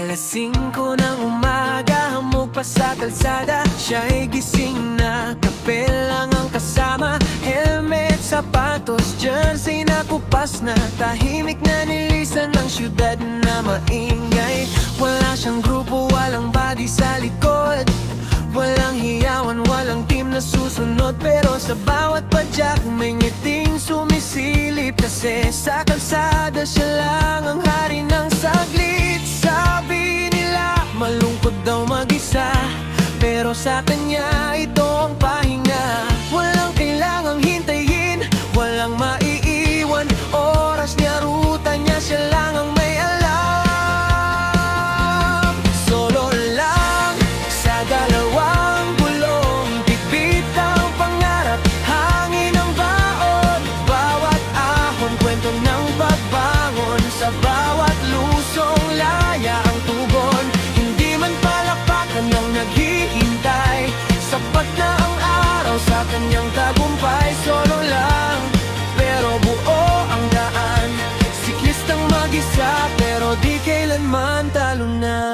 5 ng umaga, hamog pa sa kalsada. Siya'y gising na, kape lang ang kasama. Helmet, sapatos, jersey na kupas na. Tahimik na nilisan ng syudad na maingay. Wala siyang grupo, walang body sa likod. Walang hiyawan, walang team na susunod. Pero sa bawat padyak may ngiting sumisilip. Kasi sa kalsada siya lang ang hari ng saglit. Sabi nila malungkot daw mag-isa, pero sa kanya ito ang pahinga. Walang kailangang hintayin, walang maiiwan. Oras niya, ruta niya, siya lang ang may alam. Solo lang sa dalawang gulong, bitbit ang pangarap, hangin ang baon. Bawat ahon, kwento ng pagbangon. Sa bawat lusong, laya ang tugon. Hindi man palakpakan ng naghihintay, sapat na ang araw sa kanyang tagumpay. Solo lang, pero buo ang daan. Siklistang mag-isa, pero di kailanman talunan.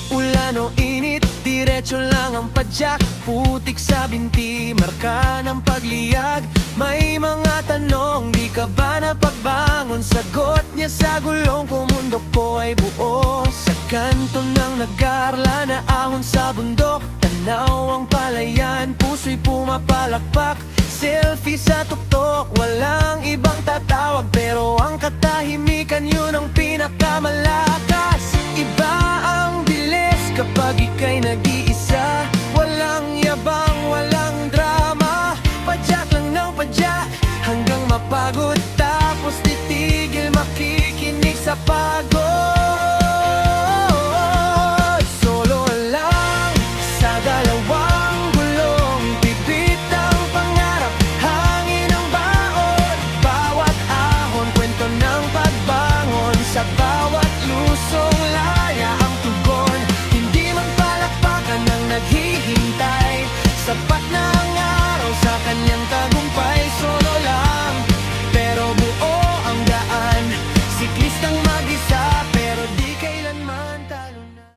Ulan o init, diretso lang ang padyak. Putik sa binti, marka ng pagliyag. May mga tanong, di ka ba napagbangon? Sagot niya sa gulong, kung mundo ko ay buo. Sa kanto ng nag-aarla na ahon sa bundok, tanaw ang palayan, puso'y pumapalakpak. Selfie sa tuktok, walang ibang tatawag. Pero ang katahimikan, yun ang pinakamalakas. Iba ang bilis kapag ika'y nag-iisa. Walang yabang, walang drama, padyak lang ng padyak hanggang mapagod. Tapos titigil, makikinig sa pagod. Solo lang sa dalawang gulong, bitbit ang pangarap, hangin ang baon. Bawat ahon, kwento ng pagbangon. Sa bawat lusong, laya ang tugon. Hindi man palakpakan ng naghihintay, sapat na ang araw sa kanyang tagumpay.